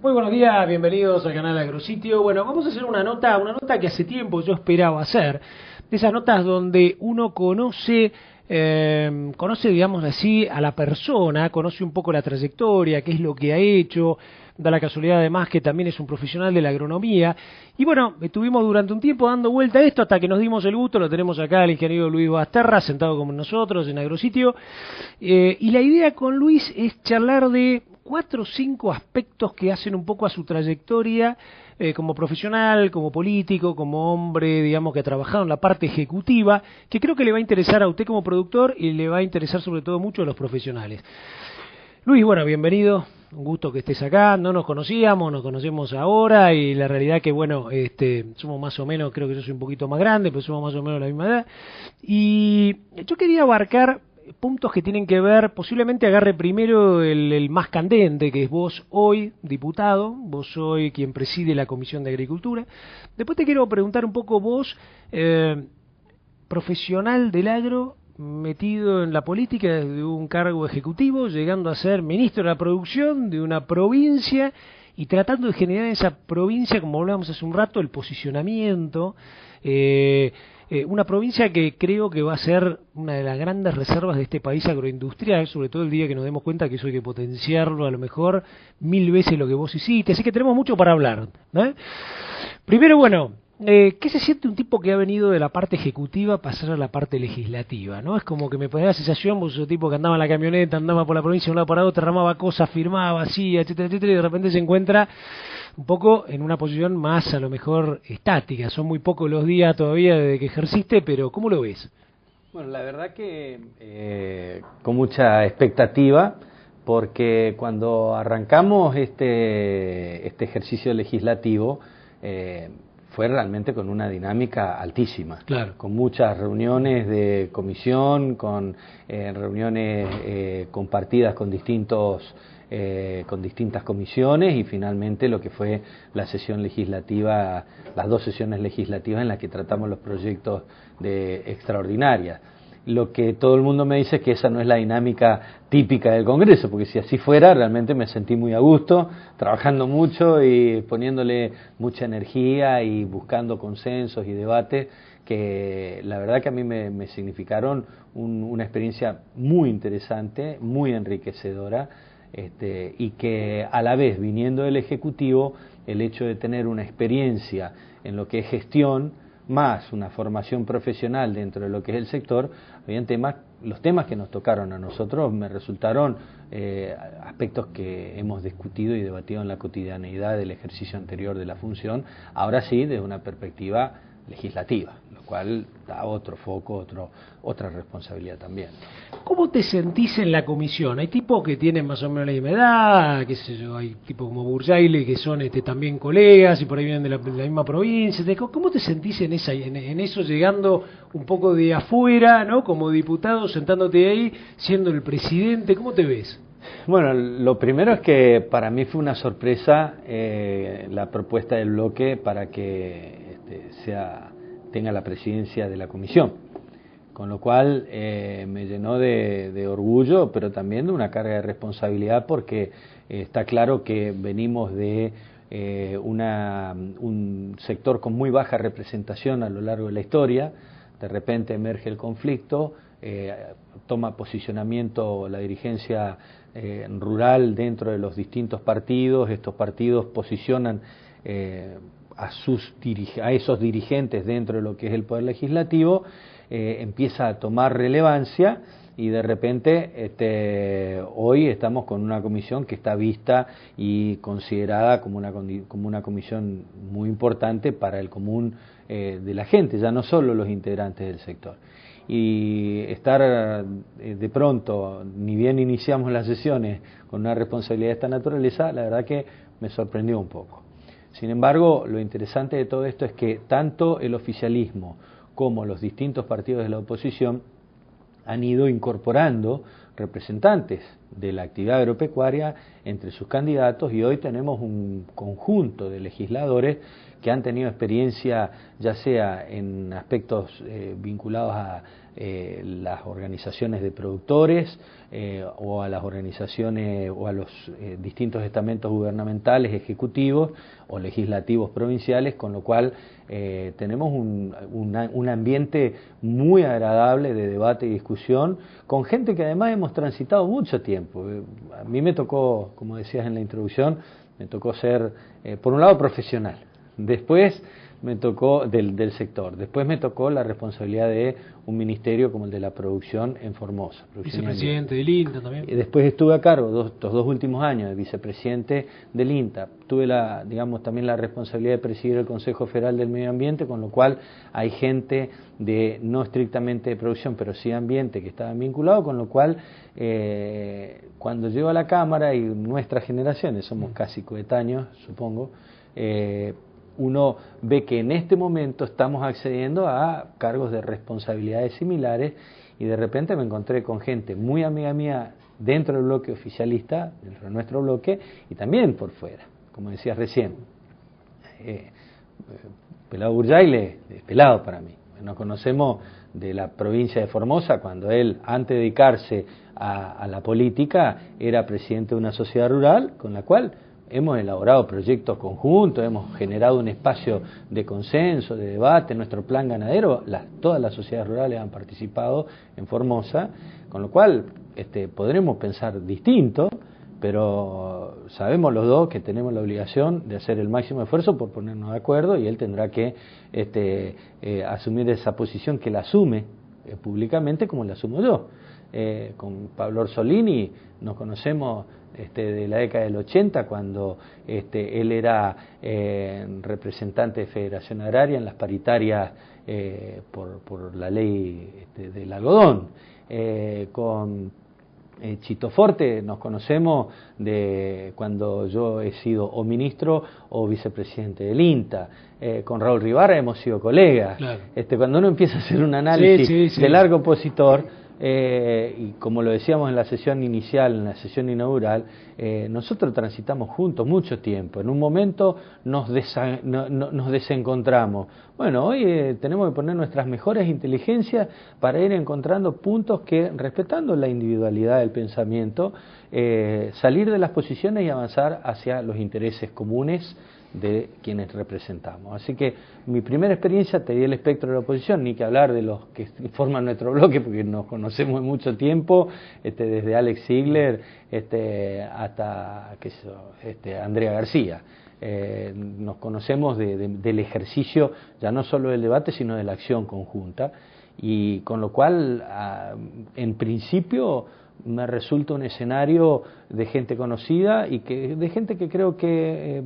Muy buenos días, bienvenidos al canal Agrositio. Bueno, vamos a hacer una nota que hace tiempo yo esperaba hacer, de esas notas donde uno conoce, digamos así, a la persona, conoce un poco la trayectoria, qué es lo que ha hecho, da la casualidad además que también es un profesional de la agronomía. Y bueno, estuvimos durante un tiempo dando vuelta a esto hasta que nos dimos el gusto, lo tenemos acá el ingeniero Luis Basterra, sentado con nosotros en Agrositio. Y la idea con Luis es charlar de 4 o 5 aspectos que hacen un poco a su trayectoria como profesional, como político, como hombre, digamos, que ha trabajado en la parte ejecutiva, que creo que le va a interesar a usted como productor y le va a interesar sobre todo mucho a los profesionales. Luis, bueno, bienvenido, un gusto que estés acá, no nos conocíamos, nos conocemos ahora y la realidad que, bueno, somos más o menos, creo que yo soy un poquito más grande, pero somos más o menos la misma edad. Y yo quería abarcar puntos que tienen que ver, posiblemente agarre primero el más candente, que es vos hoy, diputado, vos hoy quien preside la Comisión de Agricultura. Después te quiero preguntar un poco vos, profesional del agro, metido en la política desde un cargo ejecutivo, llegando a ser ministro de la producción de una provincia y tratando de generar en esa provincia, como hablábamos hace un rato, el posicionamiento, una provincia que creo que va a ser una de las grandes reservas de este país agroindustrial, sobre todo el día que nos demos cuenta que eso hay que potenciarlo a lo mejor 1000 veces lo que vos hiciste, así que tenemos mucho para hablar, ¿no? Primero, bueno, ¿qué se siente un tipo que ha venido de la parte ejecutiva pasar a la parte legislativa, ¿no? Es como que me ponía la sensación, vos sos un tipo que andaba en la camioneta, andaba por la provincia de un lado para otro, ramaba cosas, firmaba, hacía, etcétera, etcétera, y de repente se encuentra un poco en una posición más a lo mejor estática. Son muy pocos los días todavía desde que ejerciste, pero ¿cómo lo ves? Bueno, la verdad que con mucha expectativa, porque cuando arrancamos este ejercicio legislativo, fue realmente con una dinámica altísima, claro, con muchas reuniones de comisión, con reuniones compartidas con con distintas comisiones y finalmente lo que fue la sesión legislativa, las 2 sesiones legislativas en las que tratamos los proyectos de extraordinarias. Lo que todo el mundo me dice es que esa no es la dinámica típica del Congreso, porque si así fuera, realmente me sentí muy a gusto, trabajando mucho y poniéndole mucha energía y buscando consensos y debates, que la verdad que a mí me significaron una experiencia muy interesante, muy enriquecedora, y que a la vez, viniendo del Ejecutivo, el hecho de tener una experiencia en lo que es gestión, más una formación profesional dentro de lo que es el sector, habían los temas que nos tocaron a nosotros me resultaron aspectos que hemos discutido y debatido en la cotidianeidad del ejercicio anterior de la función, ahora sí desde una perspectiva legislativa, lo cual da otro foco, otra responsabilidad también. ¿Cómo te sentís en la comisión? Hay tipos que tienen más o menos la misma edad, qué sé yo, hay tipos como Burjaile que son también colegas y por ahí vienen de la misma provincia. ¿Cómo te sentís en eso, llegando un poco de afuera, ¿no? Como diputado, sentándote ahí, siendo el presidente? ¿Cómo te ves? Bueno, lo primero es que para mí fue una sorpresa la propuesta del bloque para que tenga la presidencia de la comisión, con lo cual me llenó de orgullo, pero también de una carga de responsabilidad, porque está claro que venimos de un sector con muy baja representación a lo largo de la historia. De repente emerge el conflicto, toma posicionamiento la dirigencia rural dentro de los distintos partidos, estos partidos posicionan a esos dirigentes dentro de lo que es el Poder Legislativo, empieza a tomar relevancia y de repente hoy estamos con una comisión que está vista y considerada como una comisión muy importante para el común de la gente, ya no solo los integrantes del sector. Y estar de pronto, ni bien iniciamos las sesiones con una responsabilidad de esta naturaleza, la verdad que me sorprendió un poco. Sin embargo, lo interesante de todo esto es que tanto el oficialismo como los distintos partidos de la oposición han ido incorporando representantes de la actividad agropecuaria entre sus candidatos, y hoy tenemos un conjunto de legisladores que han tenido experiencia ya sea en aspectos vinculados a las organizaciones de productores o a las organizaciones o a los distintos estamentos gubernamentales, ejecutivos o legislativos provinciales, con lo cual tenemos un ambiente muy agradable de debate y discusión con gente que además hemos transitado mucho tiempo. A mí me tocó, como decías en la introducción, me tocó ser, por un lado, profesional, después me tocó del sector, después me tocó la responsabilidad de un ministerio como el de la producción en Formosa. Vicepresidente del INTA también. Y después estuve a cargo estos 2 últimos años de vicepresidente del INTA. Tuve también la responsabilidad de presidir el Consejo Federal del Medio Ambiente, con lo cual hay gente de no estrictamente de producción, pero sí ambiente que estaban vinculados, con lo cual cuando llego a la Cámara y nuestras generaciones, somos casi coetáneos, supongo, uno ve que en este momento estamos accediendo a cargos de responsabilidades similares y de repente me encontré con gente muy amiga mía dentro del bloque oficialista, dentro de nuestro bloque, y también por fuera, como decías recién. Pelado Burjaile es pelado para mí. Nos conocemos de la provincia de Formosa, cuando él, antes de dedicarse a la política, era presidente de una sociedad rural, con la cual hemos elaborado proyectos conjuntos, hemos generado un espacio de consenso, de debate. Nuestro plan ganadero, todas las sociedades rurales han participado en Formosa, con lo cual podremos pensar distinto, pero sabemos los dos que tenemos la obligación de hacer el máximo esfuerzo por ponernos de acuerdo, y él tendrá que asumir esa posición que la asume públicamente como la asumo yo. Con Pablo Orsolini nos conocemos de la década del 80, cuando él era representante de Federación Agraria en las paritarias por la ley del algodón. Con Chito Forte nos conocemos de cuando yo he sido o ministro o vicepresidente del INTA. Con Raúl Ribarra hemos sido colegas. Claro. Cuando uno empieza a hacer un análisis de largo opositor, y como lo decíamos en la sesión inicial, en la sesión inaugural, nosotros transitamos juntos mucho tiempo. En un momento nos desencontramos. Bueno, hoy tenemos que poner nuestras mejores inteligencias para ir encontrando puntos que, respetando la individualidad del pensamiento, salir de las posiciones y avanzar hacia los intereses comunes de quienes representamos. Así que mi primera experiencia, te di el espectro de la oposición, ni que hablar de los que forman nuestro bloque, porque nos conocemos mucho tiempo, desde Alex Ziegler hasta Andrea García. Nos conocemos del ejercicio, ya no solo del debate, sino de la acción conjunta, y con lo cual, en principio, me resulta un escenario de gente conocida y de gente que creo que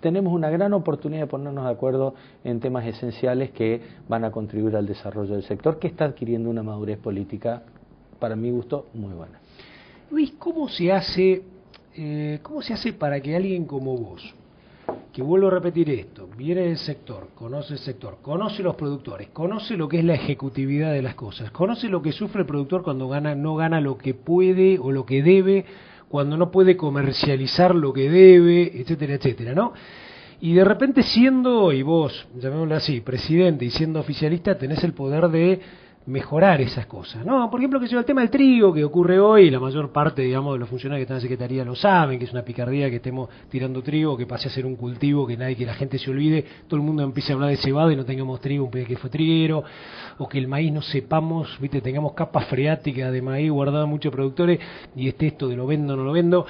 tenemos una gran oportunidad de ponernos de acuerdo en temas esenciales que van a contribuir al desarrollo del sector, que está adquiriendo una madurez política, para mi gusto, muy buena. Luis, ¿cómo se hace para que alguien como vos, que vuelvo a repetir esto, viene del sector, conoce los productores, conoce lo que es la ejecutividad de las cosas, conoce lo que sufre el productor cuando no gana lo que puede o lo que debe, cuando no puede comercializar lo que debe, etcétera, etcétera, ¿no? Y de repente siendo, y vos, llamémoslo así, presidente y siendo oficialista, tenés el poder de mejorar esas cosas, ¿no? Por ejemplo, el tema del trigo que ocurre hoy, la mayor parte, digamos, de los funcionarios que están en la Secretaría lo saben, que es una picardía que estemos tirando trigo, que pase a ser un cultivo, que la gente se olvide, todo el mundo empiece a hablar de cebada y no tengamos trigo, un país que fue triguero, o que el maíz no sepamos, tengamos capas freáticas de maíz guardadas muchos productores, y esto de lo vendo o no lo vendo.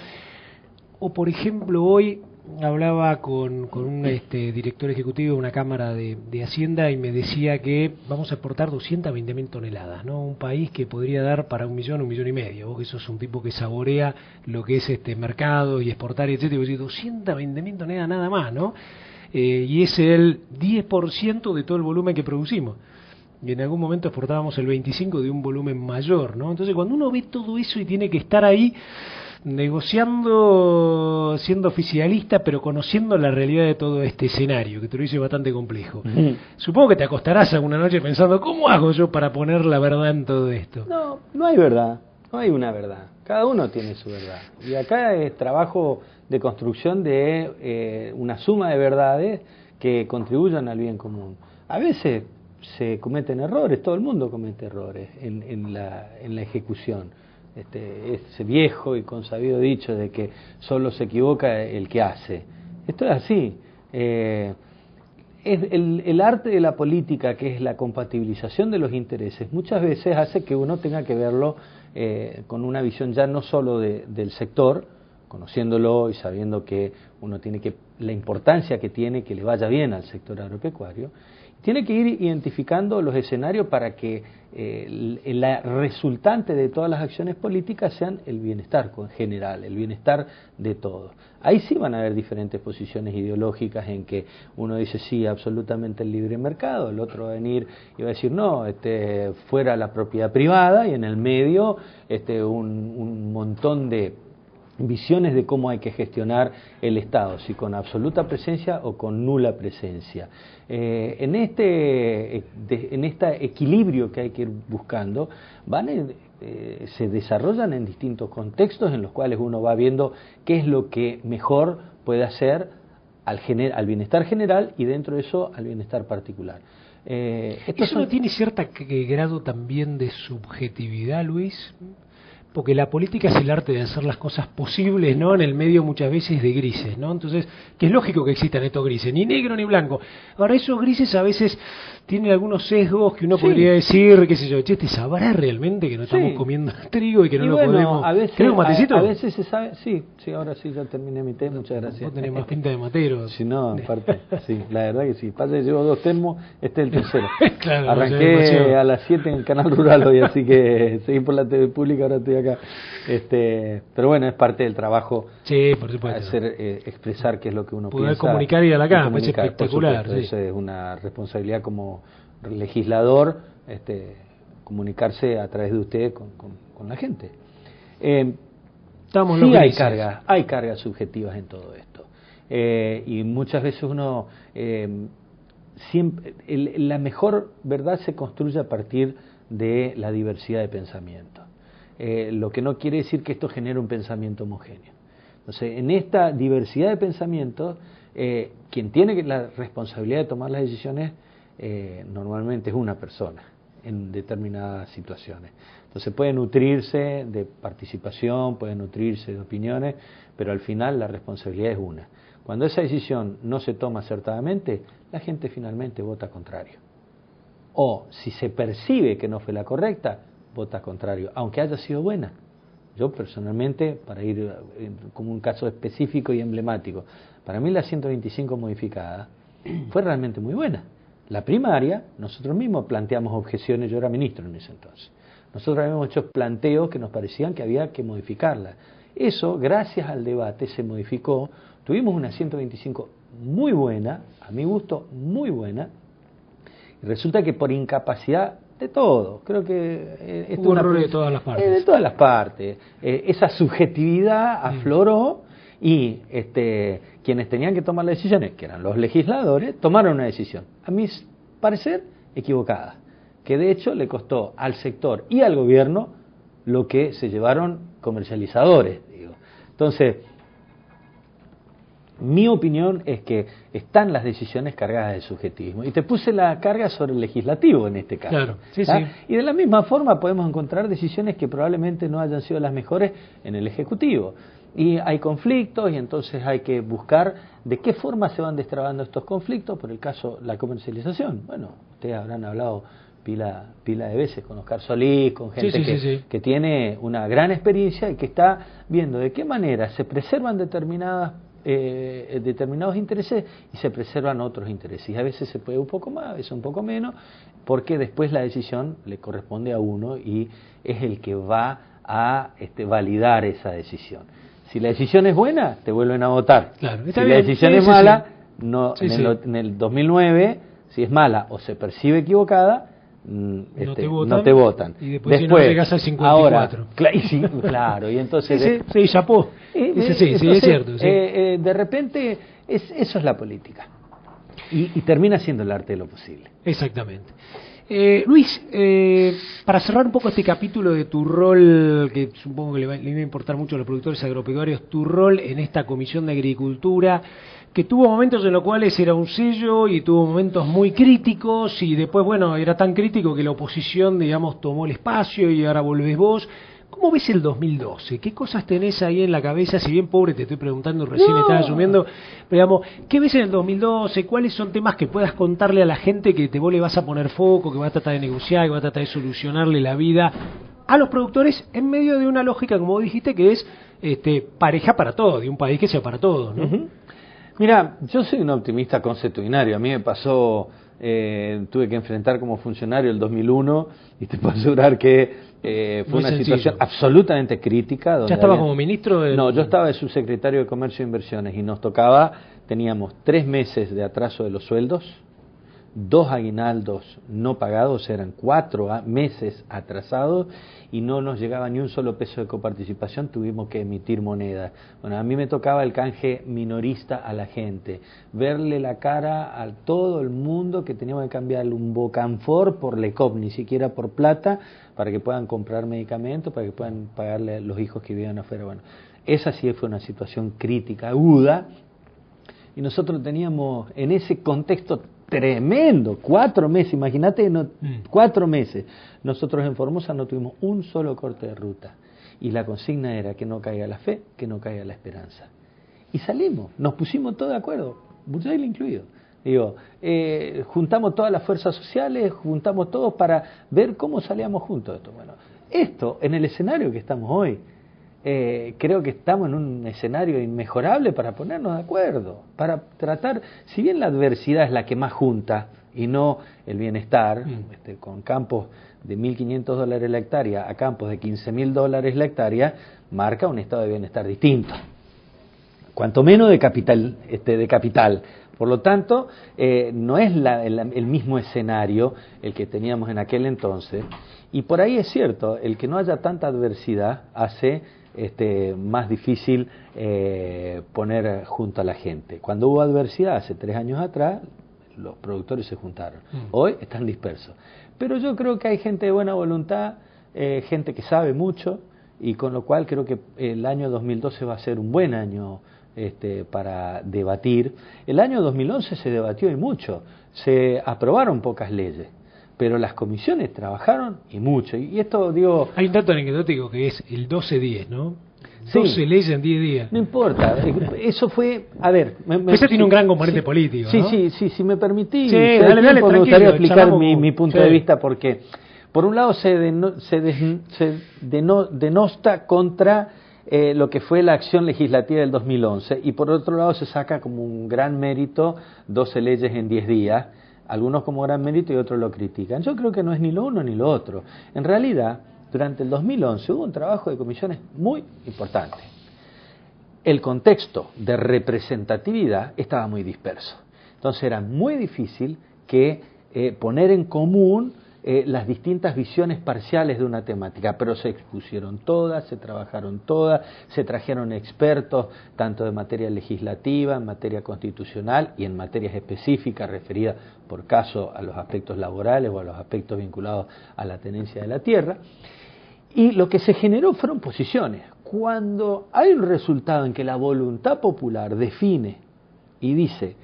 O por ejemplo, hoy hablaba con un director ejecutivo de una cámara de Hacienda y me decía que vamos a exportar 220.000 toneladas, ¿no? Un país que podría dar para 1 millón, 1,5 millones. Vos que sos un tipo que saborea lo que es mercado y exportar, etcétera, y vos decís 220.000 toneladas nada más, ¿no? Y es el 10% de todo el volumen que producimos. Y en algún momento exportábamos el 25% de un volumen mayor, ¿no? Entonces cuando uno ve todo eso y tiene que estar ahí negociando, siendo oficialista, pero conociendo la realidad de todo este escenario, que te lo hice bastante complejo. Supongo que te acostarás alguna noche pensando, ¿cómo hago yo para poner la verdad en todo esto? No hay verdad, no hay una verdad. Cada uno tiene su verdad. Y acá es trabajo de construcción de una suma de verdades que contribuyan al bien común. A veces se cometen errores, todo el mundo comete errores en la ejecución. Ese viejo y consabido dicho de que solo se equivoca el que hace. Esto es así. El arte de la política, que es la compatibilización de los intereses, muchas veces hace que uno tenga que verlo con una visión ya no solo del sector, conociéndolo y sabiendo que uno tiene la importancia que tiene que le vaya bien al sector agropecuario, tiene que ir identificando los escenarios para que la resultante de todas las acciones políticas sean el bienestar general, el bienestar de todos. Ahí sí van a haber diferentes posiciones ideológicas en que uno dice sí, absolutamente el libre mercado, el otro va a venir y va a decir no, fuera la propiedad privada, y en el medio un montón de visiones de cómo hay que gestionar el Estado, si con absoluta presencia o con nula presencia. En este equilibrio que hay que ir buscando, se desarrollan en distintos contextos en los cuales uno va viendo qué es lo que mejor puede hacer al bienestar general y dentro de eso al bienestar particular. ¿Eso no tiene cierto grado también de subjetividad, Luis? Porque la política es el arte de hacer las cosas posibles, ¿no? En el medio muchas veces de grises, ¿no? Entonces, que es lógico que existan estos grises, ni negro ni blanco. Ahora, esos grises a veces tienen algunos sesgos que uno podría decir, qué sé yo, che, ¿te sabrá realmente que no estamos comiendo trigo y que no lo podemos? A veces, ¿Querés un matecito? A veces se sabe, sí, ahora sí, ya terminé mi té, muchas gracias. Vos tenés más pinta de matero. Si no, aparte, sí, la verdad que sí. Pasa que llevo 2 termos, este es el tercero. Claro, arranqué a las 7 en el Canal Rural hoy, así que seguí por la TV pública, ahora estoy acá. Pero bueno, es parte del trabajo. Sí, por supuesto. Expresar qué es lo que uno poder piensa. Poder comunicar y ir a la cama, es espectacular. Sí. Eso es una responsabilidad como legislador, comunicarse a través de usted con la gente. Sí, hay cargas subjetivas en todo esto. Y muchas veces uno siempre la mejor verdad se construye a partir de la diversidad de pensamiento. Lo que no quiere decir que esto genere un pensamiento homogéneo. Entonces, en esta diversidad de pensamientos, quien tiene la responsabilidad de tomar las decisiones normalmente es una persona en determinadas situaciones. Entonces puede nutrirse de participación, puede nutrirse de opiniones, pero al final la responsabilidad es una. Cuando esa decisión no se toma acertadamente, la gente finalmente vota contrario. O si se percibe que no fue la correcta, vota contrario, aunque haya sido buena. Yo personalmente, para ir como un caso específico y emblemático, para mí la 125 modificada fue realmente muy buena. La primaria, nosotros mismos planteamos objeciones, yo era ministro en ese entonces. Nosotros habíamos hecho planteos que nos parecían que había que modificarla. Eso, gracias al debate, se modificó. Tuvimos una 125 muy buena, a mi gusto muy buena, y resulta que por incapacidad de todo, creo que hubo errores de todas las partes. De todas las partes. Esa subjetividad afloró y quienes tenían que tomar las decisiones, que eran los legisladores, tomaron una decisión, a mi parecer, equivocada, que de hecho le costó al sector y al gobierno lo que se llevaron comercializadores, digo. Entonces, mi opinión es que están las decisiones cargadas de subjetivismo. Y te puse la carga sobre el legislativo en este caso. Claro, sí. Y de la misma forma podemos encontrar decisiones que probablemente no hayan sido las mejores en el Ejecutivo. Y hay conflictos y entonces hay que buscar de qué forma se van destrabando estos conflictos. Por el caso, la comercialización. Bueno, ustedes habrán hablado pila de veces con Oscar Solís, con gente que tiene una gran experiencia y que está viendo de qué manera se preservan determinados intereses y se preservan otros intereses. Y a veces se puede un poco más, a veces un poco menos, porque después la decisión le corresponde a uno y es el que va a validar esa decisión. Si la decisión es buena, te vuelven a votar. Claro, si la decisión es mala, en el 2009, si es mala o se percibe equivocada, no te votan. Y después si no llegas al 54. Ahora, claro, y entonces... Sí, chapó. Sí, es cierto. Sí. De repente, eso es la política. Y termina siendo el arte de lo posible. Exactamente. Luis, para cerrar un poco este capítulo de tu rol, que supongo que le iba a importar mucho a los productores agropecuarios, tu rol en esta Comisión de Agricultura, que tuvo momentos en los cuales era un sello y tuvo momentos muy críticos y después, bueno, era tan crítico que la oposición, digamos, tomó el espacio y ahora volvés vos. ¿Cómo ves el 2012? ¿Qué cosas tenés ahí en la cabeza? Si bien pobre te estoy preguntando, recién estás asumiendo, pero digamos, ¿qué ves en el 2012? ¿Cuáles son temas que puedas contarle a la gente que vos le vas a poner foco, que vas a tratar de negociar, que vas a tratar de solucionarle la vida a los productores en medio de una lógica, como vos dijiste, que es pareja para todos, de un país que sea para todos, ¿no? Uh-huh. Mira, yo soy un optimista consuetudinario. A mí me pasó, tuve que enfrentar como funcionario el 2001 y te puedo asegurar que fue una situación absolutamente crítica. ¿Ya estaba como ministro? No, yo estaba de subsecretario de Comercio e Inversiones y nos tocaba, teníamos 3 meses de atraso de los sueldos, 2 aguinaldos no pagados, eran 4 meses atrasados y no nos llegaba ni un solo peso de coparticipación, tuvimos que emitir moneda. Bueno, a mí me tocaba el canje minorista a la gente, verle la cara a todo el mundo que teníamos que cambiarle un Bocanfor por Lecop, ni siquiera por plata, para que puedan comprar medicamentos, para que puedan pagarle a los hijos que vivían afuera. Bueno, esa sí fue una situación crítica, aguda, y nosotros teníamos en ese contexto tremendo, 4 meses, imagínate, 4 meses. Nosotros en Formosa no tuvimos un solo corte de ruta. Y la consigna era que no caiga la fe, que no caiga la esperanza. Y salimos, nos pusimos todos de acuerdo, Buñuel incluido. Digo, juntamos todas las fuerzas sociales, juntamos todos para ver cómo salíamos juntos de esto. Bueno, esto en el escenario que estamos hoy, creo que estamos en un escenario inmejorable para ponernos de acuerdo, para tratar, si bien la adversidad es la que más junta y no el bienestar, con campos de $1.500 la hectárea a campos de $15.000 la hectárea, marca un estado de bienestar distinto, cuanto menos de capital. Por lo tanto, no es el mismo escenario el que teníamos en aquel entonces, y por ahí es cierto, el que no haya tanta adversidad hace más difícil poner junto a la gente. Cuando hubo adversidad hace 3 años atrás, los productores se juntaron. Hoy están dispersos. Pero yo creo que hay gente de buena voluntad, gente que sabe mucho, y con lo cual creo que el año 2012 va a ser un buen año para debatir. El año 2011 se debatió y mucho, se aprobaron pocas leyes, pero las comisiones trabajaron y mucho. Y esto, digo... Hay un dato anecdótico que es el 12-10, ¿no? Sí. 12 leyes en 10 días. No importa, eso fue... A ver... Eso tiene un gran componente político, ¿no? Sí, si me permitís, dale, me gustaría explicar mi punto de vista, porque por un lado se denosta contra lo que fue la acción legislativa del 2011, y por otro lado se saca como un gran mérito 12 leyes en 10 días, algunos como gran mérito y otros lo critican. Yo creo que no es ni lo uno ni lo otro. En realidad, durante el 2011 hubo un trabajo de comisiones muy importante. El contexto de representatividad estaba muy disperso. Entonces era muy difícil que poner en común las distintas visiones parciales de una temática, pero se expusieron todas, se trabajaron todas, se trajeron expertos tanto de materia legislativa, en materia constitucional y en materias específicas referidas por caso a los aspectos laborales o a los aspectos vinculados a la tenencia de la tierra, y lo que se generó fueron posiciones. Cuando hay un resultado en que la voluntad popular define y dice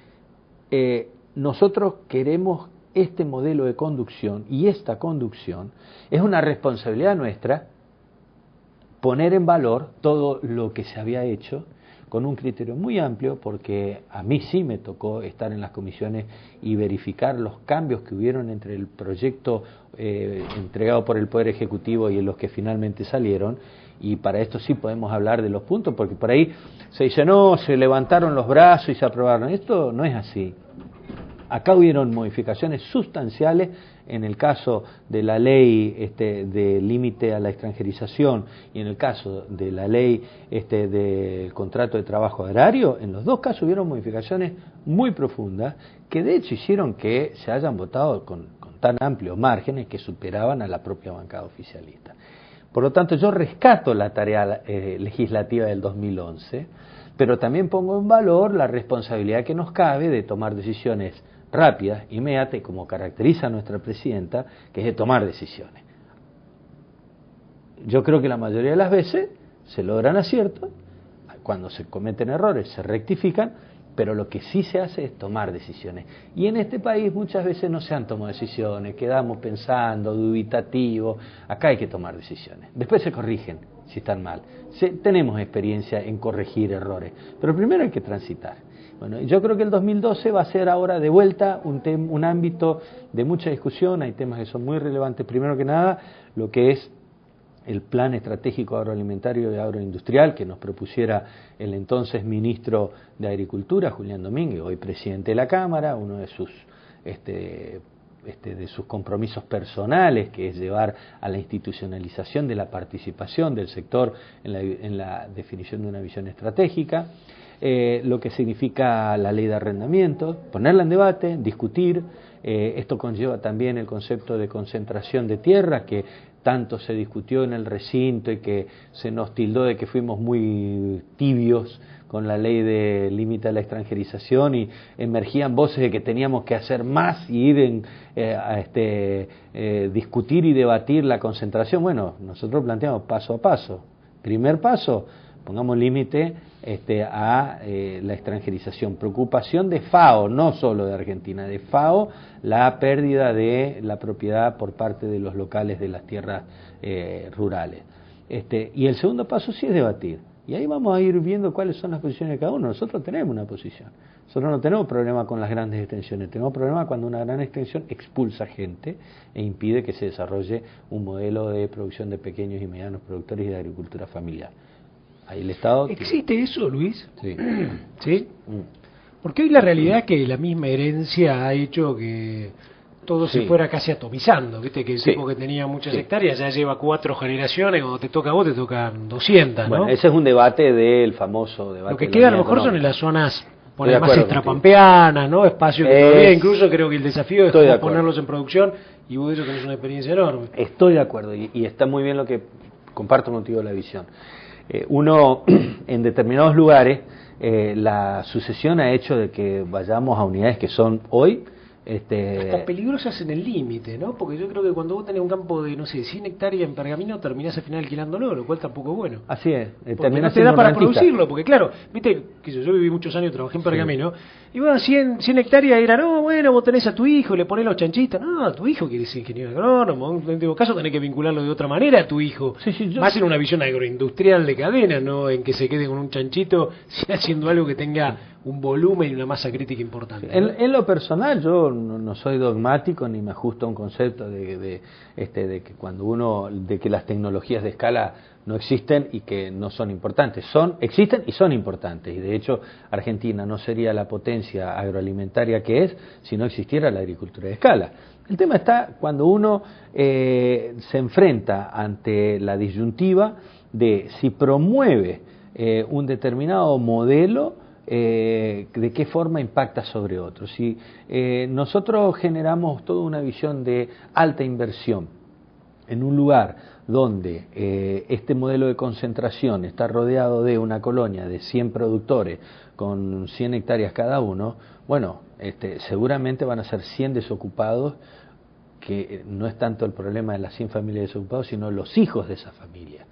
nosotros queremos este modelo de conducción, y esta conducción, es una responsabilidad nuestra poner en valor todo lo que se había hecho con un criterio muy amplio, porque a mí sí me tocó estar en las comisiones y verificar los cambios que hubieron entre el proyecto entregado por el Poder Ejecutivo y en los que finalmente salieron, y para esto sí podemos hablar de los puntos, porque por ahí se dice, no, se levantaron los brazos y se aprobaron. Esto no es así. Acá hubieron modificaciones sustanciales en el caso de la ley de límite a la extranjerización y en el caso de la ley del contrato de trabajo agrario. En los dos casos hubieron modificaciones muy profundas que de hecho hicieron que se hayan votado con tan amplios márgenes que superaban a la propia bancada oficialista. Por lo tanto, yo rescato la tarea legislativa del 2011, pero también pongo en valor la responsabilidad que nos cabe de tomar decisiones rápidas, inmediatas, como caracteriza a nuestra presidenta, que es de tomar decisiones. Yo creo que la mayoría de las veces se logran aciertos, cuando se cometen errores se rectifican, pero lo que sí se hace es tomar decisiones. Y en este país muchas veces no se han tomado decisiones, quedamos pensando, dubitativos. Acá hay que tomar decisiones. Después se corrigen si están mal. Tenemos experiencia en corregir errores, pero primero hay que transitar. Bueno, yo creo que el 2012 va a ser ahora de vuelta un ámbito de mucha discusión. Hay temas que son muy relevantes. Primero que nada, lo que es el plan estratégico agroalimentario y agroindustrial que nos propusiera el entonces ministro de Agricultura, Julián Domínguez, hoy presidente de la Cámara, uno de sus de sus compromisos personales, que es llevar a la institucionalización de la participación del sector en la definición de una visión estratégica, lo que significa la ley de arrendamientos, ponerla en debate, discutir. Esto conlleva también el concepto de concentración de tierras, que tanto se discutió en el recinto y que se nos tildó de que fuimos muy tibios con la ley de límite a la extranjerización, y emergían voces de que teníamos que hacer más y ir discutir y debatir la concentración. Bueno, nosotros planteamos paso a paso. Primer paso, pongamos límite a la extranjerización. Preocupación de FAO, no solo de Argentina, de FAO, la pérdida de la propiedad por parte de los locales de las tierras rurales. Y el segundo paso sí es debatir. Y ahí vamos a ir viendo cuáles son las posiciones de cada uno. Nosotros tenemos una posición. Nosotros no tenemos problema con las grandes extensiones. Tenemos problema cuando una gran extensión expulsa gente e impide que se desarrolle un modelo de producción de pequeños y medianos productores y de agricultura familiar. Ahí el Estado... ¿Existe eso, Luis? Sí. ¿Sí? Porque hoy la realidad es que la misma herencia ha hecho que todo se fuera casi atomizando, ¿viste? Que el tipo que tenía muchas hectáreas ya lleva 4 generaciones, cuando te toca a vos te tocan 200, ¿no? Bueno, ese es un debate del famoso debate. Lo que queda a lo mejor son en las zonas más extrapampeanas, ¿no? Espacios que todavía incluso creo que el desafío es ponerlos en producción, y vos de eso tenés una experiencia enorme. Estoy de acuerdo, y está muy bien lo que comparto contigo la visión. Uno, en determinados lugares, la sucesión ha hecho de que vayamos a unidades que son hoy hasta peligrosas en el límite, ¿no? Porque yo creo que cuando vos tenés un campo de, no sé, 100 hectáreas en Pergamino, terminás al final alquilándolo, lo cual tampoco es bueno. Así es. Porque no te da para producirlo, porque claro, viste, que yo viví muchos años, trabajé en Pergamino, y bueno, 100 hectáreas era, no, bueno, vos tenés a tu hijo, le ponés los chanchitos, no, tu hijo quiere ser ingeniero agrónomo, en todo caso tenés que vincularlo de otra manera a tu hijo, más en una visión agroindustrial de cadena, no en que se quede con un chanchito, haciendo algo que tenga un volumen y una masa crítica importante, ¿no? En lo personal, yo no soy dogmático ni me ajusto a un concepto de que de que las tecnologías de escala no existen y que no son importantes. Existen y son importantes, y de hecho Argentina no sería la potencia agroalimentaria que es si no existiera la agricultura de escala. El tema está cuando uno se enfrenta ante la disyuntiva de si promueve un determinado modelo, de qué forma impacta sobre otros. Si nosotros generamos toda una visión de alta inversión en un lugar donde este modelo de concentración está rodeado de una colonia de 100 productores con 100 hectáreas cada uno, bueno, seguramente van a ser 100 desocupados, que no es tanto el problema de las 100 familias desocupadas, sino los hijos de esa familia.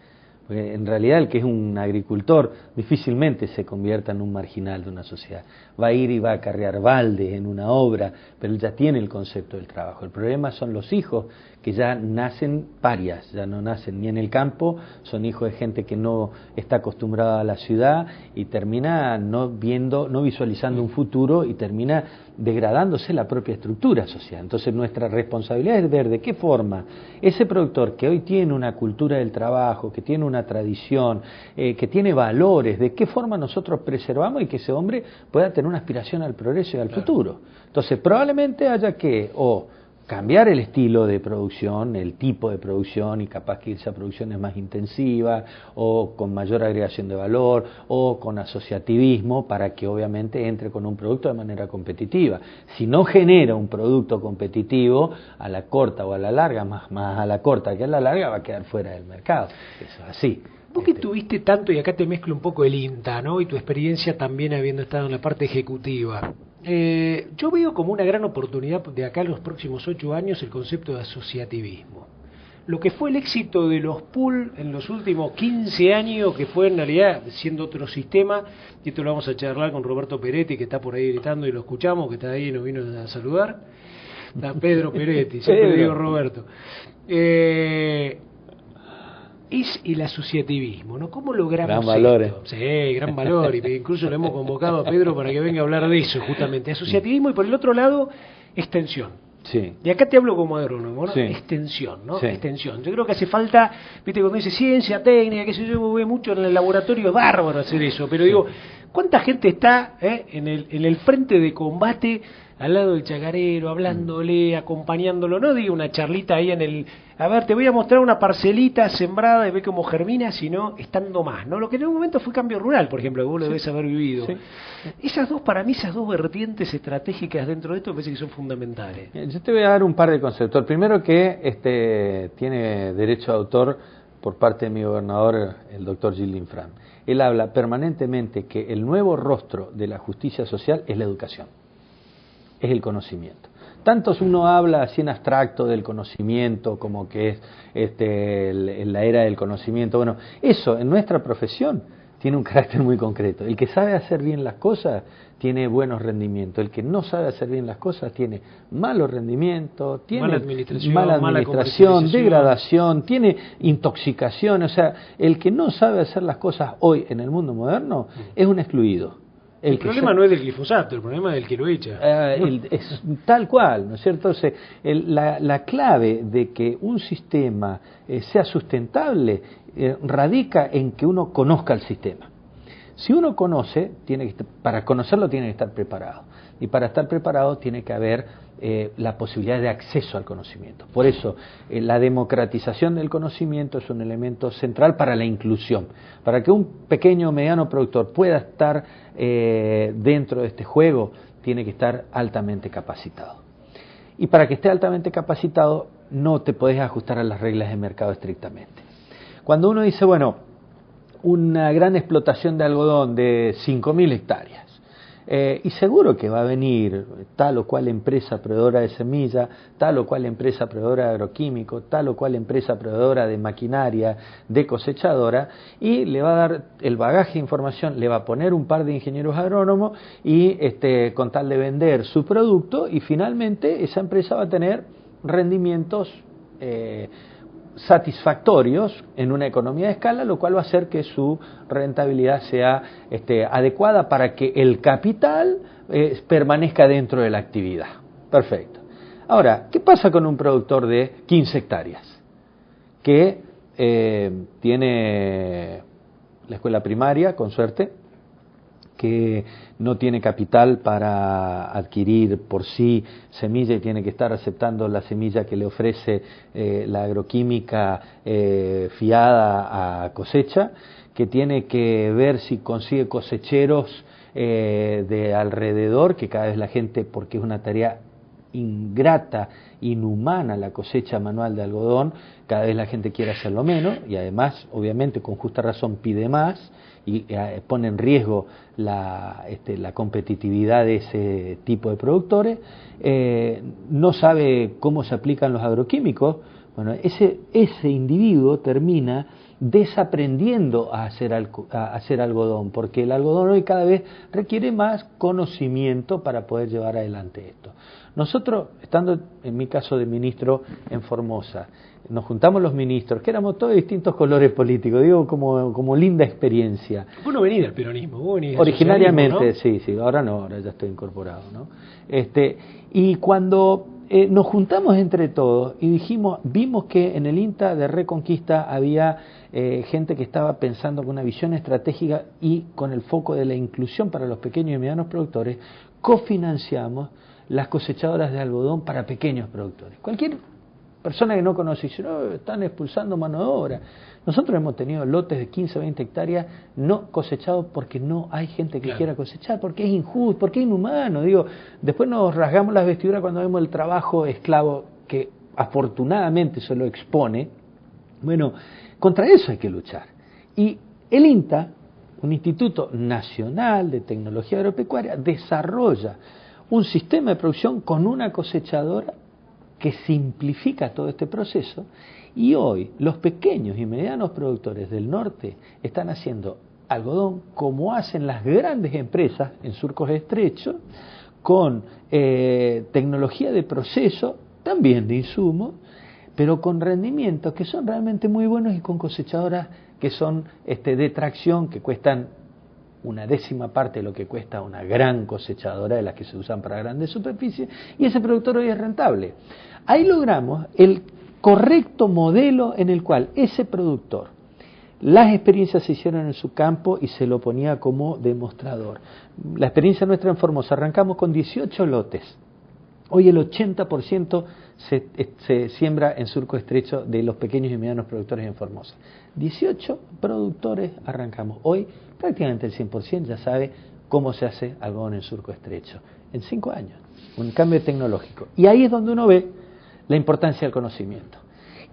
Porque en realidad el que es un agricultor difícilmente se convierta en un marginal de una sociedad. Va a ir y va a acarrear baldes en una obra, pero él ya tiene el concepto del trabajo. El problema son los hijos que ya nacen parias, ya no nacen ni en el campo, son hijos de gente que no está acostumbrada a la ciudad y termina no visualizando un futuro y termina degradándose la propia estructura social. Entonces nuestra responsabilidad es ver de qué forma ese productor que hoy tiene una cultura del trabajo, que tiene una tradición, que tiene valores, de qué forma nosotros preservamos y que ese hombre pueda tener una aspiración al progreso y al futuro. Entonces probablemente haya que cambiar el estilo de producción, el tipo de producción, y capaz que irse a producciones más intensivas o con mayor agregación de valor o con asociativismo, para que obviamente entre con un producto de manera competitiva. Si no genera un producto competitivo, a la corta o a la larga, más a la corta que a la larga, va a quedar fuera del mercado. Eso es así. Vos que tuviste tanto, y acá te mezclo un poco el INTA, ¿no? Y tu experiencia también habiendo estado en la parte ejecutiva. Yo veo como una gran oportunidad de acá a los próximos 8 años el concepto de asociativismo. lo que fue el éxito de los pool en los últimos 15 años, que fue en realidad siendo otro sistema, y esto lo vamos a charlar con Roberto Peretti, que está por ahí gritando y lo escuchamos, que está ahí y nos vino a saludar, está Pedro Peretti, siempre digo Roberto. Es el asociativismo, ¿no? ¿Cómo logramos gran valor, esto? Sí, gran valor, y incluso lo hemos convocado a Pedro para que venga a hablar de eso, justamente, asociativismo, y por el otro lado, extensión. Sí. Y acá te hablo como agrónomo, ¿no? Sí. Extensión, ¿no? Sí. Extensión. Yo creo que hace falta, viste, cuando dice ciencia, técnica, que sé yo, ve mucho en el laboratorio, es bárbaro hacer eso, pero digo, ¿cuánta gente está en el frente de combate al lado del chacarero, hablándole, acompañándolo? No digo una charlita ahí a ver, te voy a mostrar una parcelita sembrada y ve cómo germina, sino estando más, ¿no? Lo que en un momento fue cambio rural, por ejemplo, que vos lo debes haber vivido. Sí. Para mí, esas dos vertientes estratégicas dentro de esto me parece que son fundamentales. Yo te voy a dar un par de conceptos. El primero, que tiene derecho de autor por parte de mi gobernador, el doctor Gilles Fran. Él habla permanentemente que el nuevo rostro de la justicia social es la educación, es el conocimiento. Tantos uno habla así en abstracto del conocimiento, como que es la era del conocimiento. Bueno, eso en nuestra profesión tiene un carácter muy concreto. El que sabe hacer bien las cosas tiene buenos rendimientos. El que no sabe hacer bien las cosas tiene malos rendimientos, tiene mala administración, degradación, tiene intoxicación. O sea, el que no sabe hacer las cosas hoy en el mundo moderno es un excluido. El problema no es del glifosato, el problema es del que lo echa. Es tal cual, ¿no es cierto? Entonces, la clave de que un sistema sea sustentable radica en que uno conozca el sistema. Si uno conoce, para conocerlo tiene que estar preparado. Y para estar preparado tiene que haber la posibilidad de acceso al conocimiento. Por eso, la democratización del conocimiento es un elemento central para la inclusión. Para que un pequeño o mediano productor pueda estar dentro de este juego, tiene que estar altamente capacitado. Y para que esté altamente capacitado, no te podés ajustar a las reglas de mercado estrictamente. Cuando uno dice, bueno, una gran explotación de algodón de 5.000 hectáreas, y seguro que va a venir tal o cual empresa proveedora de semilla, tal o cual empresa proveedora de agroquímico, tal o cual empresa proveedora de maquinaria, de cosechadora, y le va a dar el bagaje de información, le va a poner un par de ingenieros agrónomos y con tal de vender su producto, y finalmente esa empresa va a tener rendimientos satisfactorios en una economía de escala, lo cual va a hacer que su rentabilidad sea adecuada para que el capital permanezca dentro de la actividad. Perfecto. Ahora, ¿qué pasa con un productor de 15 hectáreas que tiene la escuela primaria, con suerte, que no tiene capital para adquirir por sí semilla y tiene que estar aceptando la semilla que le ofrece la agroquímica fiada a cosecha, que tiene que ver si consigue cosecheros de alrededor, que cada vez la gente, porque es una tarea ingrata, inhumana la cosecha manual de algodón, cada vez la gente quiere hacerlo menos y además, obviamente, con justa razón pide más y pone en riesgo la competitividad de ese tipo de productores, no sabe cómo se aplican los agroquímicos. Bueno, ese individuo termina desaprendiendo a hacer algodón, porque el algodón hoy cada vez requiere más conocimiento para poder llevar adelante esto. Nosotros, estando en mi caso de ministro en Formosa, nos juntamos los ministros, que éramos todos de distintos colores políticos, digo como linda experiencia. Vos no venís del peronismo, vos venís del originariamente, socialismo, ¿no? sí, ahora no, ahora ya estoy incorporado, ¿no? Y cuando nos juntamos entre todos y vimos que en el INTA de Reconquista había gente que estaba pensando con una visión estratégica y con el foco de la inclusión para los pequeños y medianos productores, cofinanciamos las cosechadoras de algodón para pequeños productores. Cualquier persona que no conoce dice, no, están expulsando mano de obra. Nosotros hemos tenido lotes de 15 o 20 hectáreas no cosechados porque no hay gente que quiera cosechar, porque es injusto, porque es inhumano. Digo, después nos rasgamos las vestiduras cuando vemos el trabajo esclavo que afortunadamente se lo expone. Bueno, contra eso hay que luchar. Y el INTA, un Instituto Nacional de Tecnología Agropecuaria, desarrolla un sistema de producción con una cosechadora que simplifica todo este proceso, y hoy los pequeños y medianos productores del norte están haciendo algodón como hacen las grandes empresas en surcos estrechos, con tecnología de proceso, también de insumos, pero con rendimientos que son realmente muy buenos y con cosechadoras que son de tracción, que cuestan una décima parte de lo que cuesta una gran cosechadora de las que se usan para grandes superficies, y ese productor hoy es rentable. Ahí logramos el correcto modelo en el cual ese productor, las experiencias se hicieron en su campo y se lo ponía como demostrador. La experiencia nuestra en Formosa, arrancamos con 18 lotes. Hoy el 80% se siembra en surco estrecho de los pequeños y medianos productores en Formosa. 18 productores arrancamos. Hoy prácticamente el 100% ya sabe cómo se hace algodón en surco estrecho. En 5 años, un cambio tecnológico. Y ahí es donde uno ve la importancia del conocimiento.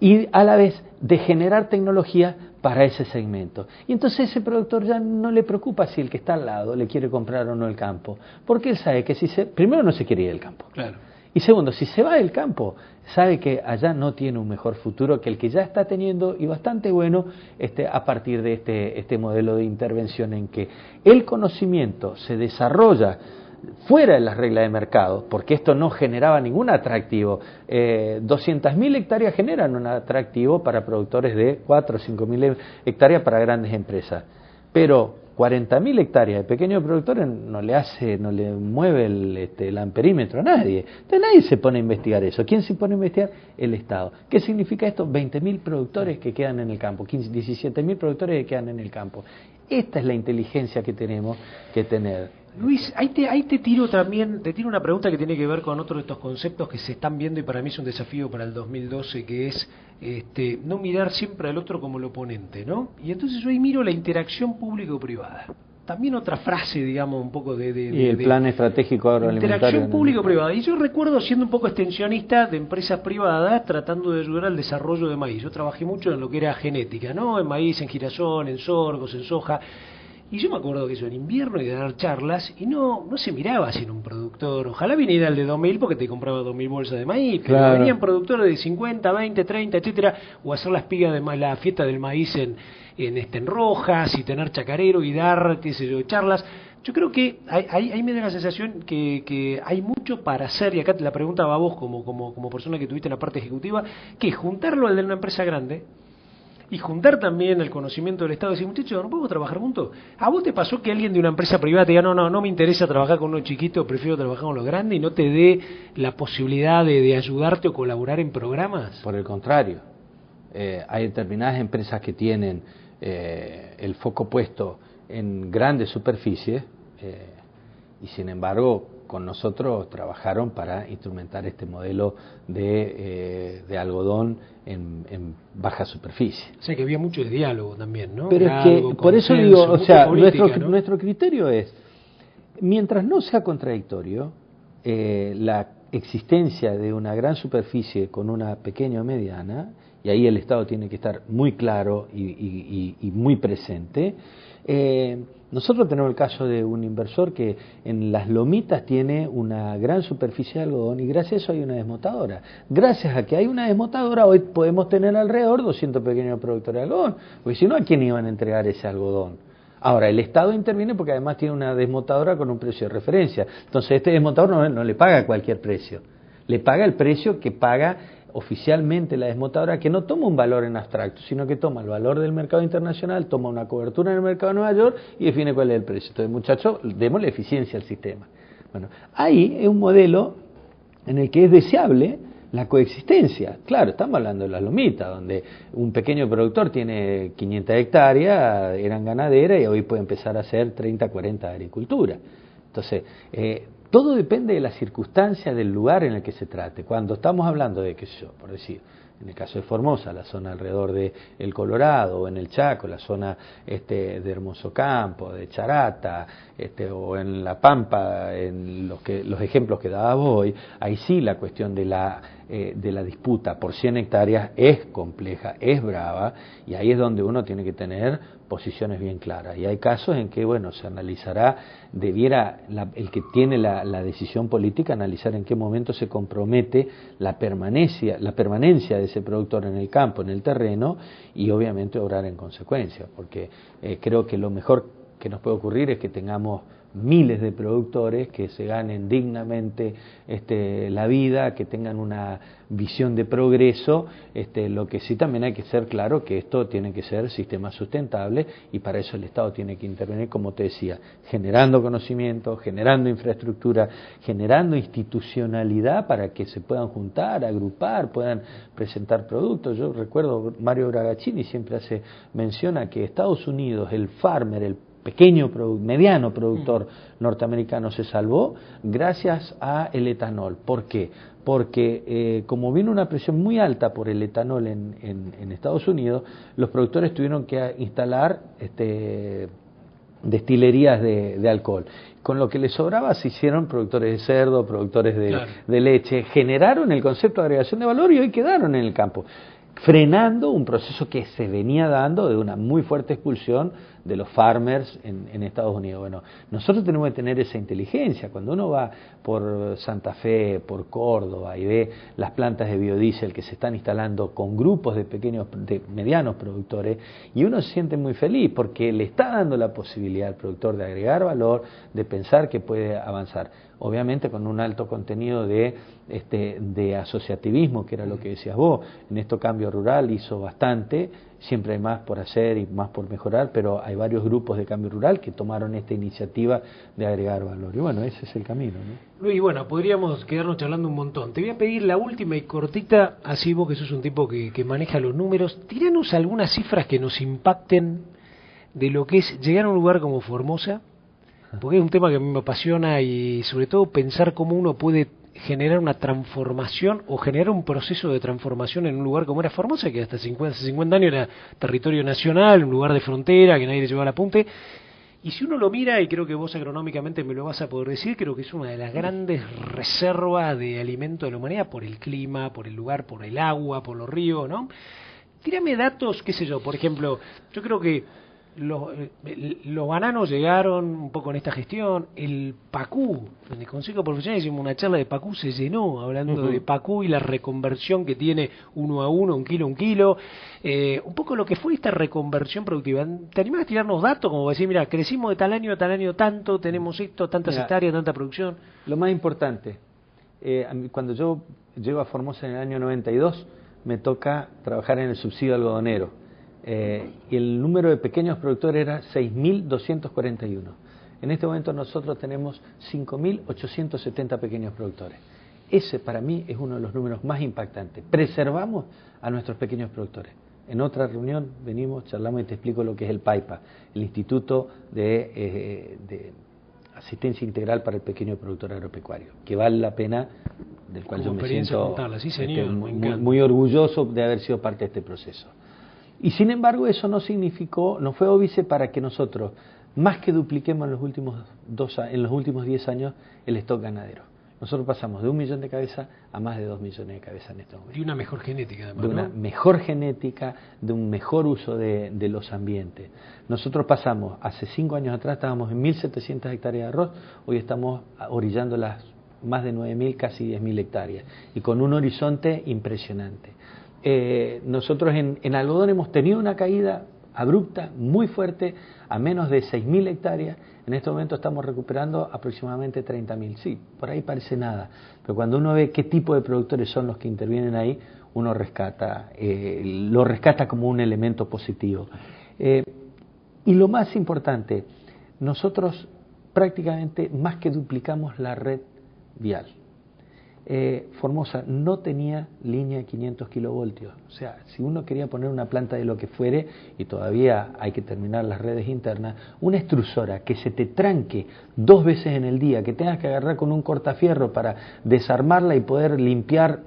Y a la vez de generar tecnología para ese segmento. Y entonces ese productor ya no le preocupa si el que está al lado le quiere comprar o no el campo, porque él sabe que primero no se quiere ir del campo. Claro. Y segundo, si se va del campo, sabe que allá no tiene un mejor futuro que el que ya está teniendo, y bastante bueno, a partir de este modelo de intervención en que el conocimiento se desarrolla fuera de las reglas de mercado, porque esto no generaba ningún atractivo. 200.000 hectáreas generan un atractivo para productores de 4 o 5.000 hectáreas para grandes empresas, pero 40.000 hectáreas de pequeños productores no le mueve el amperímetro a nadie. Entonces nadie se pone a investigar eso. ¿Quién se pone a investigar? El Estado. ¿Qué significa esto? 20.000 productores que quedan en el campo, 17.000 productores que quedan en el campo. Esta es la inteligencia que tenemos que tener. Luis, ahí te tiro una pregunta que tiene que ver con otro de estos conceptos que se están viendo y para mí es un desafío para el 2012, que es no mirar siempre al otro como el oponente, ¿no? Y entonces yo ahí miro la interacción público-privada. También otra frase, digamos, un poco y el plan estratégico agroalimentario. Interacción público-privada. Y yo recuerdo siendo un poco extensionista de empresas privadas tratando de ayudar al desarrollo de maíz. Yo trabajé mucho en lo que era genética, ¿no? En maíz, en girasol, en sorgos, en soja. Y yo me acuerdo que eso en invierno y de dar charlas, y no se miraba sin un productor. Ojalá viniera el de 2.000 porque te compraba 2.000 bolsas de maíz, pero claro, venían productores de 50, 20, 30, etcétera, o hacer la espiga de la fiesta del maíz en Rojas, y tener chacarero y dar, qué sé yo, charlas. Yo creo que ahí me da la sensación que hay mucho para hacer, y acá te la pregunta va a vos como persona que tuviste en la parte ejecutiva, que es juntarlo al de una empresa grande, y juntar también el conocimiento del Estado y decir, muchachos, ¿no podemos trabajar juntos? ¿A vos te pasó que alguien de una empresa privada te diga, no me interesa trabajar con unos chiquitos, prefiero trabajar con los grandes, y no te dé la posibilidad de ayudarte o colaborar en programas? Por el contrario, hay determinadas empresas que tienen el foco puesto en grandes superficies y sin embargo con nosotros trabajaron para instrumentar este modelo de algodón en baja superficie. O sea que había mucho de diálogo también, ¿no? Pero es que, por eso digo, o sea, nuestro criterio es, mientras no sea contradictorio, la existencia de una gran superficie con una pequeña o mediana, y ahí el Estado tiene que estar muy claro y muy presente. Nosotros tenemos el caso de un inversor que en Las Lomitas tiene una gran superficie de algodón y gracias a eso hay una desmotadora. Gracias a que hay una desmotadora hoy podemos tener alrededor 200 pequeños productores de algodón, porque si no, ¿a quién iban a entregar ese algodón? Ahora, el Estado interviene porque además tiene una desmotadora con un precio de referencia. Entonces, este desmotador no le paga cualquier precio, le paga el precio que paga oficialmente la desmotadora, que no toma un valor en abstracto, sino que toma el valor del mercado internacional, toma una cobertura en el mercado de Nueva York y define cuál es el precio. Entonces, muchachos, démosle eficiencia al sistema. Bueno, ahí es un modelo en el que es deseable la coexistencia. Claro, estamos hablando de Las Lomitas, donde un pequeño productor tiene 500 hectáreas, eran ganaderas y hoy puede empezar a hacer 30, 40 de agricultura. Entonces, todo depende de la circunstancia del lugar en el que se trate. Cuando estamos hablando de, qué sé yo, por decir, en el caso de Formosa, la zona alrededor de El Colorado, o en el Chaco, la zona de Hermoso Campo, de Charata, o en La Pampa, en los ejemplos que daba hoy, ahí sí la cuestión de la disputa por 100 hectáreas es compleja, es brava, y ahí es donde uno tiene que tener posiciones bien claras. Y hay casos en que, bueno, se analizará, el que tiene la decisión política, analizar en qué momento se compromete la permanencia de ese productor en el campo, en el terreno, y obviamente obrar en consecuencia, porque creo que lo mejor que nos puede ocurrir es que tengamos miles de productores que se ganen dignamente la vida, que tengan una visión de progreso. Lo que sí también hay que ser claro que esto tiene que ser sistema sustentable, y para eso el Estado tiene que intervenir, como te decía, generando conocimiento, generando infraestructura, generando institucionalidad para que se puedan juntar, agrupar, puedan presentar productos. Yo recuerdo, Mario Bragacini siempre hace mención a que Estados Unidos, el farmer, el mediano productor norteamericano se salvó gracias a el etanol. ¿Por qué? Porque como vino una presión muy alta por el etanol en Estados Unidos, los productores tuvieron que instalar destilerías de alcohol. Con lo que les sobraba se hicieron productores de cerdo, productores de leche, generaron el concepto de agregación de valor y hoy quedaron en el campo, frenando un proceso que se venía dando de una muy fuerte expulsión de los farmers en Estados Unidos. Bueno, nosotros tenemos que tener esa inteligencia. Cuando uno va por Santa Fe, por Córdoba, y ve las plantas de biodiesel que se están instalando con grupos de medianos productores, y uno se siente muy feliz porque le está dando la posibilidad al productor de agregar valor, de pensar que puede avanzar. Obviamente con un alto contenido de asociativismo, que era lo que decías vos. En esto Cambio Rural hizo bastante, siempre hay más por hacer y más por mejorar, pero hay varios grupos de Cambio Rural que tomaron esta iniciativa de agregar valor. Y bueno, ese es el camino, ¿no? Luis, bueno, podríamos quedarnos charlando un montón. Te voy a pedir la última y cortita, así vos que sos un tipo que maneja los números, tíranos algunas cifras que nos impacten de lo que es llegar a un lugar como Formosa, porque es un tema que a mí me apasiona, y sobre todo pensar cómo uno puede generar una transformación o generar un proceso de transformación en un lugar como era Formosa, que hasta hace 50 años era territorio nacional, un lugar de frontera que nadie le llevaba el apunte. Y si uno lo mira, y creo que vos agronómicamente me lo vas a poder decir, creo que es una de las grandes reservas de alimento de la humanidad, por el clima, por el lugar, por el agua, por los ríos, ¿no? Tírame datos, qué sé yo, por ejemplo, yo creo que los bananos llegaron un poco en esta gestión. El Pacú, en el Consejo Profesional hicimos una charla de Pacú, se llenó hablando de Pacú y la reconversión que tiene 1 a 1, 1 kilo, 1 kilo. Un poco lo que fue esta reconversión productiva. ¿Te animás a tirarnos datos como decir, mira, crecimos de tal año a tal año tanto, tenemos esto, tantas hectáreas, tanta producción? Lo más importante, cuando yo llego a Formosa en el año 92, me toca trabajar en el subsidio algodonero. Y el número de pequeños productores era 6.241. En este momento nosotros tenemos 5.870 pequeños productores. Ese para mí es uno de los números más impactantes. Preservamos a nuestros pequeños productores. En otra reunión venimos, charlamos y te explico lo que es el PAIPA, el Instituto de Asistencia Integral para el Pequeño Productor Agropecuario, que vale la pena, del cual yo me siento muy orgulloso de haber sido parte de este proceso. Y sin embargo eso no significó, no fue óbice para que nosotros más que dupliquemos en los últimos 10 años el stock ganadero. Nosotros pasamos de 1 millón de cabezas a más de 2 millones de cabezas en este momento. Y una mejor genética además, de una mejor genética, de un mejor uso de los ambientes. Nosotros pasamos, hace 5 años atrás estábamos en 1.700 hectáreas de arroz, hoy estamos orillando las más de 9.000, casi 10.000 hectáreas, y con un horizonte impresionante. Nosotros en algodón hemos tenido una caída abrupta, muy fuerte, a menos de 6.000 hectáreas. En este momento estamos recuperando aproximadamente 30.000. Sí, por ahí parece nada, pero cuando uno ve qué tipo de productores son los que intervienen ahí, uno lo rescata como un elemento positivo. Y lo más importante, nosotros prácticamente más que duplicamos la red vial. Formosa no tenía línea de 500 kilovoltios, o sea, si uno quería poner una planta de lo que fuere, y todavía hay que terminar las redes internas, una extrusora que se te tranque 2 veces en el día, que tengas que agarrar con un cortafierro para desarmarla y poder limpiar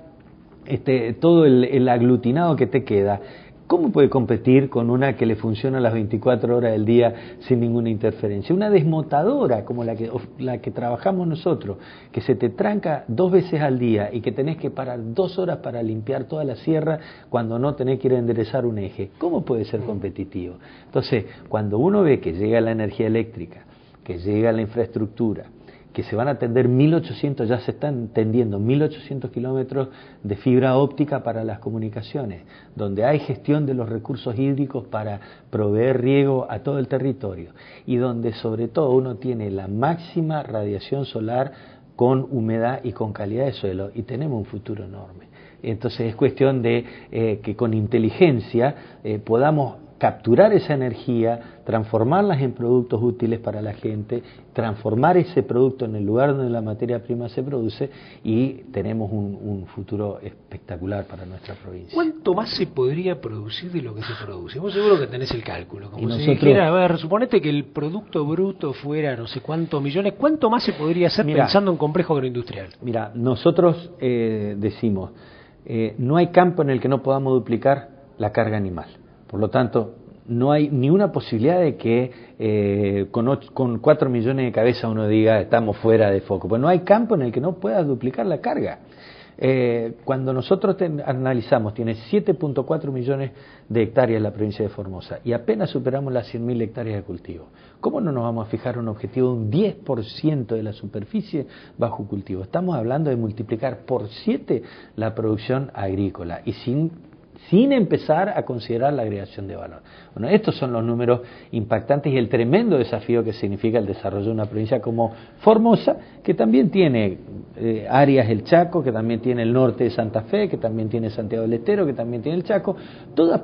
todo el aglutinado que te queda, ¿cómo puede competir con una que le funciona las 24 horas del día sin ninguna interferencia? Una desmotadora como la que trabajamos nosotros, que se te tranca 2 veces al día y que tenés que parar 2 horas para limpiar toda la sierra cuando no tenés que ir a enderezar un eje. ¿Cómo puede ser competitivo? Entonces, cuando uno ve que llega la energía eléctrica, que llega la infraestructura, que se van a tender 1.800, ya se están tendiendo 1.800 kilómetros de fibra óptica para las comunicaciones, donde hay gestión de los recursos hídricos para proveer riego a todo el territorio, y donde sobre todo uno tiene la máxima radiación solar con humedad y con calidad de suelo, y tenemos un futuro enorme. Entonces es cuestión de que con inteligencia podamos capturar esa energía, transformarlas en productos útiles para la gente, transformar ese producto en el lugar donde la materia prima se produce, y tenemos un futuro espectacular para nuestra provincia. ¿Cuánto más se podría producir de lo que se produce? Vos seguro que tenés el cálculo. Como Y si nosotros, dijera, a ver, suponete que el producto bruto fuera no sé cuántos millones, ¿cuánto más se podría hacer pensando en complejo agroindustrial? Mira, nosotros decimos, no hay campo en el que no podamos duplicar la carga animal. Por lo tanto, no hay ni una posibilidad de que con 4 millones de cabezas uno diga estamos fuera de foco. Pues no hay campo en el que no puedas duplicar la carga. Cuando nosotros analizamos, tiene 7.4 millones de hectáreas la provincia de Formosa y apenas superamos las 100.000 hectáreas de cultivo. ¿Cómo no nos vamos a fijar un objetivo de un 10% de la superficie bajo cultivo? Estamos hablando de multiplicar por 7 la producción agrícola y sin empezar a considerar la agregación de valor. Bueno, estos son los números impactantes y el tremendo desafío que significa el desarrollo de una provincia como Formosa, que también tiene áreas del Chaco, que también tiene el norte de Santa Fe, que también tiene Santiago del Estero, que también tiene el Chaco, todas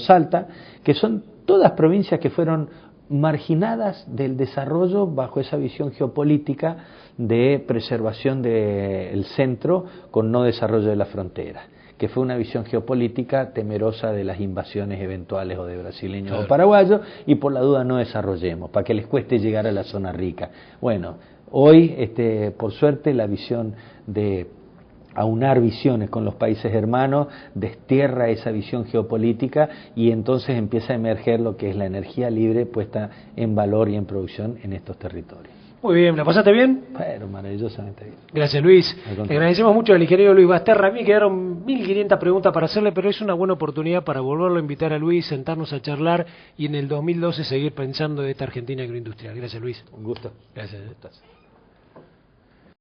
Salta, que son todas provincias que fueron marginadas del desarrollo bajo esa visión geopolítica de preservación del centro con no desarrollo de la frontera, que fue una visión geopolítica temerosa de las invasiones eventuales o de brasileños o paraguayos, y por la duda no desarrollemos, para que les cueste llegar a la zona rica. Bueno, hoy, por suerte, la visión de aunar visiones con los países hermanos destierra esa visión geopolítica, y entonces empieza a emerger lo que es la energía libre puesta en valor y en producción en estos territorios. Muy bien, ¿la pasaste bien? Pero maravillosamente bien. Gracias, Luis. Le agradecemos mucho al ingeniero Luis Basterra. A mí quedaron 1.500 preguntas para hacerle, pero es una buena oportunidad para volverlo a invitar a Luis, sentarnos a charlar y en el 2012 seguir pensando de esta Argentina agroindustrial. Gracias, Luis. Un gusto. Gracias.